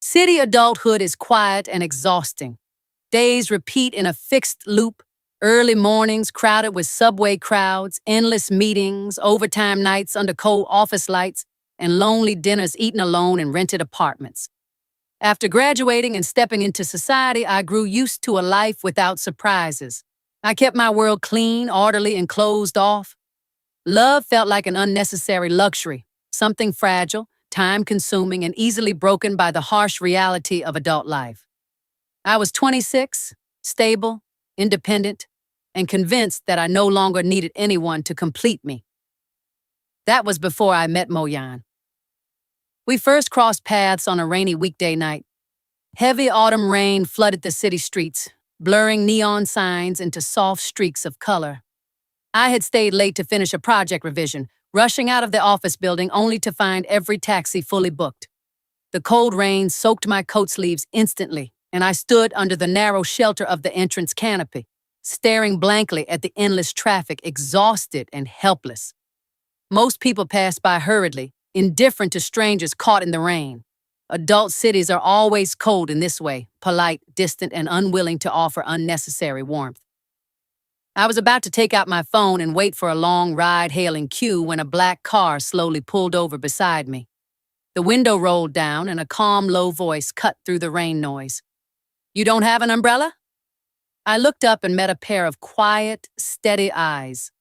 City adulthood is quiet and exhausting. Days repeat in a fixed loop. Early mornings crowded with subway crowds, endless meetings, overtime nights under cold office lights, and lonely dinners eaten alone in rented apartments. After graduating and stepping into society, I grew used to a life without surprises. I kept my world clean, orderly, and closed off. Love felt like an unnecessary luxury, something fragile, time-consuming, and easily broken by the harsh reality of adult life. I was 26, stable, independent, and convinced that I no longer needed anyone to complete me. That was before I met Moyan. We first crossed paths on a rainy weekday night. Heavy autumn rain flooded the city streets, blurring neon signs into soft streaks of color. I had stayed late to finish a project revision, rushing out of the office building only to find every taxi fully booked. The cold rain soaked my coat sleeves instantly, and I stood under the narrow shelter of the entrance canopy, staring blankly at the endless traffic, exhausted and helpless. Most people passed by hurriedly, indifferent to strangers caught in the rain. Adult cities are always cold in this way, polite, distant, and unwilling to offer unnecessary warmth. I was about to take out my phone and wait for a long ride-hailing queue when a black car slowly pulled over beside me. The window rolled down and a calm, low voice cut through the rain noise. "You don't have an umbrella?" I looked up and met a pair of quiet, steady eyes.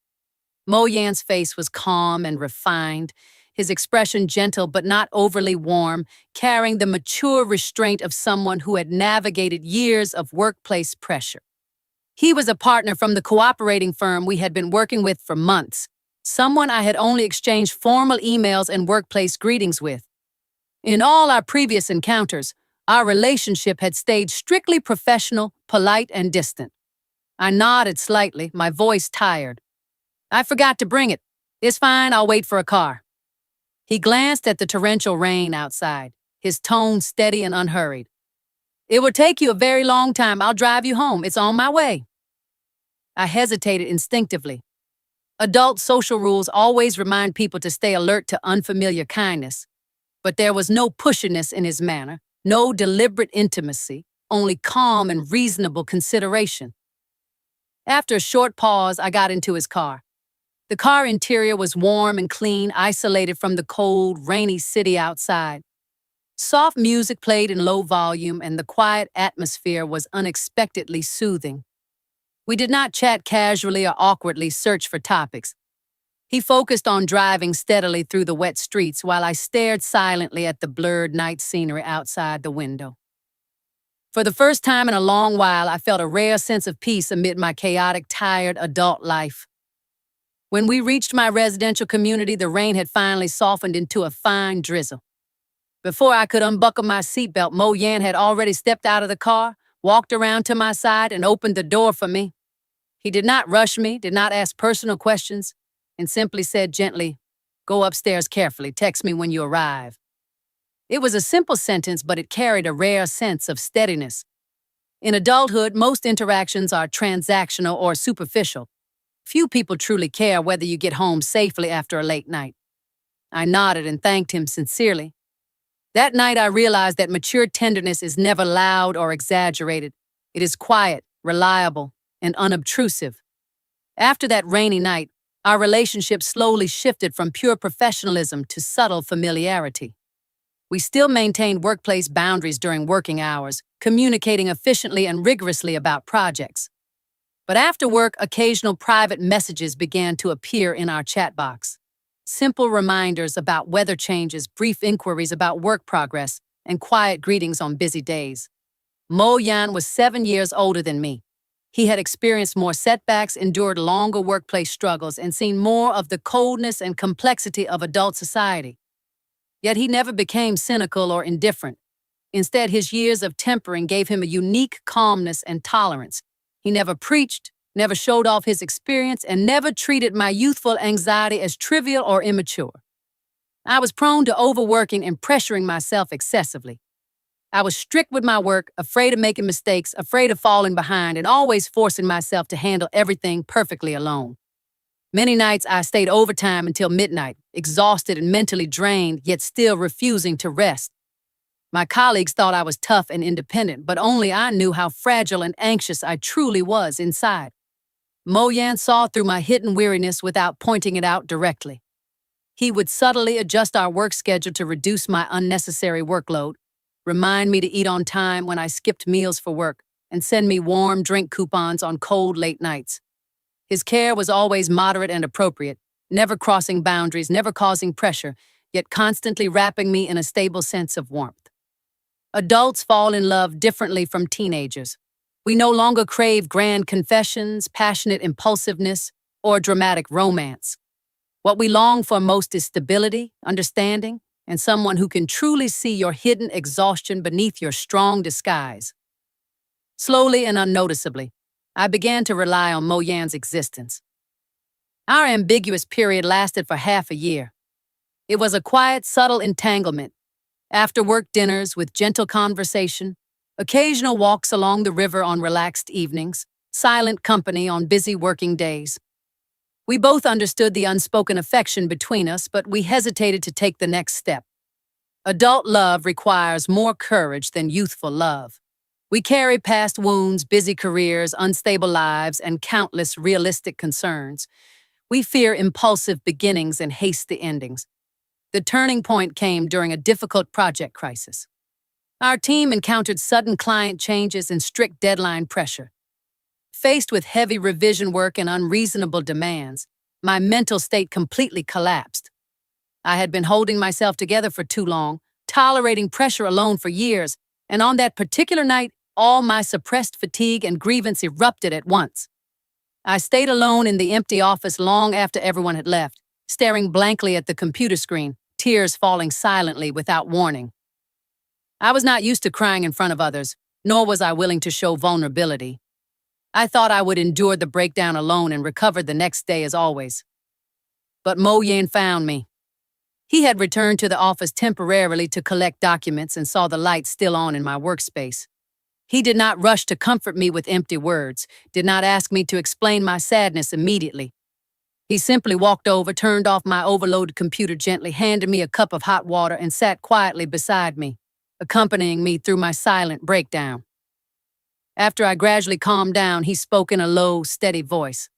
Moyan's face was calm and refined, his expression gentle but not overly warm, carrying the mature restraint of someone who had navigated years of workplace pressure. He was a partner from the cooperating firm we had been working with for months, someone I had only exchanged formal emails and workplace greetings with. In all our previous encounters, our relationship had stayed strictly professional, polite, and distant. I nodded slightly, my voice tired. "I forgot to bring it. It's fine, I'll wait for a car." He glanced at the torrential rain outside, his tone steady and unhurried. "It will take you a very long time. I'll drive you home. It's on my way." I hesitated instinctively. Adult social rules always remind people to stay alert to unfamiliar kindness. But there was no pushiness in his manner, no deliberate intimacy, only calm and reasonable consideration. After a short pause, I got into his car. The car interior was warm and clean, isolated from the cold, rainy city outside. Soft music played in low volume, and the quiet atmosphere was unexpectedly soothing. We did not chat casually or awkwardly search for topics. He focused on driving steadily through the wet streets while I stared silently at the blurred night scenery outside the window. For the first time in a long while, I felt a rare sense of peace amid my chaotic, tired adult life. When we reached my residential community, the rain had finally softened into a fine drizzle. Before I could unbuckle my seatbelt, Moyan had already stepped out of the car, walked around to my side, and opened the door for me. He did not rush me, did not ask personal questions, and simply said gently, "Go upstairs carefully, text me when you arrive." It was a simple sentence, but it carried a rare sense of steadiness. In adulthood, most interactions are transactional or superficial. Few people truly care whether you get home safely after a late night. I nodded and thanked him sincerely. That night I realized that mature tenderness is never loud or exaggerated. It is quiet, reliable, and unobtrusive. After that rainy night, our relationship slowly shifted from pure professionalism to subtle familiarity. We still maintained workplace boundaries during working hours, communicating efficiently and rigorously about projects. But after work, occasional private messages began to appear in our chat box. Simple reminders about weather changes, brief inquiries about work progress, and quiet greetings on busy days. Moyan was 7 years older than me. He had experienced more setbacks, endured longer workplace struggles, and seen more of the coldness and complexity of adult society. Yet he never became cynical or indifferent. Instead, his years of tempering gave him a unique calmness and tolerance. He never preached, never showed off his experience, and never treated my youthful anxiety as trivial or immature. I was prone to overworking and pressuring myself excessively. I was strict with my work, afraid of making mistakes, afraid of falling behind, and always forcing myself to handle everything perfectly alone. Many nights I stayed overtime until midnight, exhausted and mentally drained, yet still refusing to rest. My colleagues thought I was tough and independent, but only I knew how fragile and anxious I truly was inside. Mo Yan saw through my hidden weariness without pointing it out directly. He would subtly adjust our work schedule to reduce my unnecessary workload, remind me to eat on time when I skipped meals for work, and send me warm drink coupons on cold late nights. His care was always moderate and appropriate, never crossing boundaries, never causing pressure, yet constantly wrapping me in a stable sense of warmth. Adults fall in love differently from teenagers. We no longer crave grand confessions, passionate impulsiveness, or dramatic romance. What we long for most is stability, understanding, and someone who can truly see your hidden exhaustion beneath your strong disguise. Slowly and unnoticeably, I began to rely on Mo Yan's existence. Our ambiguous period lasted for half a year. It was a quiet, subtle entanglement. After-work dinners with gentle conversation, occasional walks along the river on relaxed evenings, silent company on busy working days. We both understood the unspoken affection between us, but we hesitated to take the next step. Adult love requires more courage than youthful love. We carry past wounds, busy careers, unstable lives, and countless realistic concerns. We fear impulsive beginnings and hasty endings. The turning point came during a difficult project crisis. Our team encountered sudden client changes and strict deadline pressure. Faced with heavy revision work and unreasonable demands, my mental state completely collapsed. I had been holding myself together for too long, tolerating pressure alone for years, and on that particular night, all my suppressed fatigue and grievance erupted at once. I stayed alone in the empty office long after everyone had left, staring blankly at the computer screen, tears falling silently without warning. I was not used to crying in front of others, nor was I willing to show vulnerability. I thought I would endure the breakdown alone and recover the next day as always. But Mo Yan found me. He had returned to the office temporarily to collect documents and saw the light still on in my workspace. He did not rush to comfort me with empty words, did not ask me to explain my sadness immediately. He simply walked over, turned off my overloaded computer gently, handed me a cup of hot water, and sat quietly beside me, accompanying me through my silent breakdown. After I gradually calmed down, he spoke in a low, steady voice.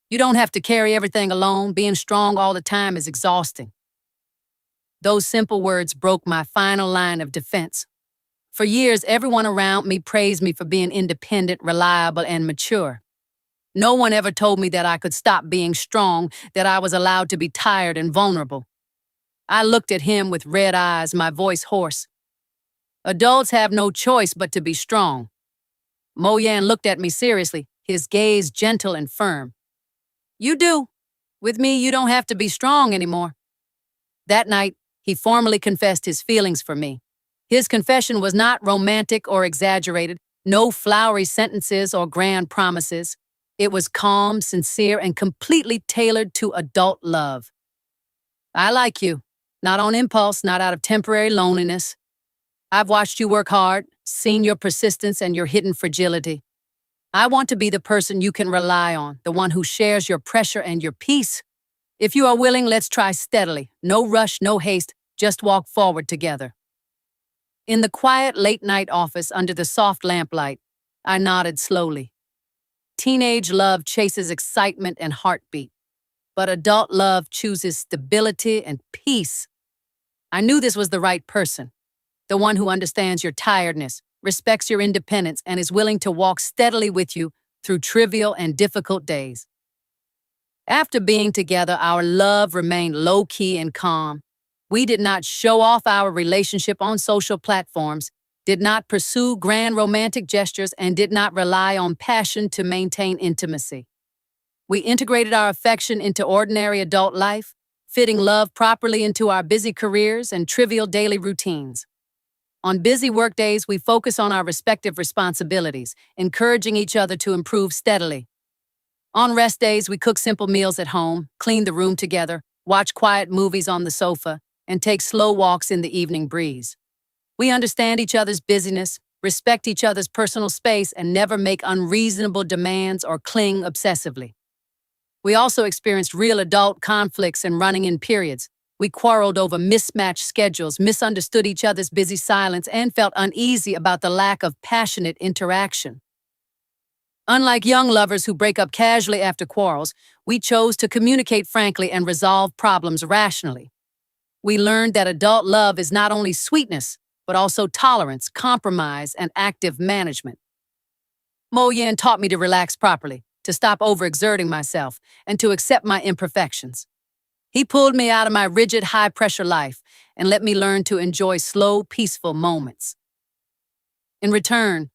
"You don't have to carry everything alone. Being strong all the time is exhausting." Those simple words broke my final line of defense. For years, everyone around me praised me for being independent, reliable, and mature. No one ever told me that I could stop being strong, that I was allowed to be tired and vulnerable. I looked at him with red eyes, my voice hoarse. "Adults have no choice but to be strong." Mo Yan looked at me seriously, his gaze gentle and firm. "You do. With me, you don't have to be strong anymore." That night, he formally confessed his feelings for me. His confession was not romantic or exaggerated, no flowery sentences or grand promises. It was calm, sincere, and completely tailored to adult love. "I like you, not on impulse, not out of temporary loneliness. I've watched you work hard, seen your persistence and your hidden fragility. I want to be the person you can rely on, the one who shares your pressure and your peace. If you are willing, let's try steadily. No rush, no haste, just walk forward together." In the quiet late-night office under the soft lamplight, I nodded slowly. Teenage love chases excitement and heartbeat, but adult love chooses stability and peace. I knew this was the right person, the one who understands your tiredness, respects your independence, and is willing to walk steadily with you through trivial and difficult days. After being together, our love remained low-key and calm. We did not show off our relationship on social platforms, did not pursue grand romantic gestures, and did not rely on passion to maintain intimacy. We integrated our affection into ordinary adult life, fitting love properly into our busy careers and trivial daily routines. On busy workdays, we focus on our respective responsibilities, encouraging each other to improve steadily. On rest days, we cook simple meals at home, clean the room together, watch quiet movies on the sofa, and take slow walks in the evening breeze. We understand each other's busyness, respect each other's personal space, and never make unreasonable demands or cling obsessively. We also experienced real adult conflicts and running-in periods, We quarreled over mismatched schedules, misunderstood each other's busy silence, and felt uneasy about the lack of passionate interaction. Unlike young lovers who break up casually after quarrels, we chose to communicate frankly and resolve problems rationally. We learned that adult love is not only sweetness, but also tolerance, compromise, and active management. Mo Yin taught me to relax properly, to stop overexerting myself, and to accept my imperfections. He pulled me out of my rigid, high-pressure life and let me learn to enjoy slow, peaceful moments. In return,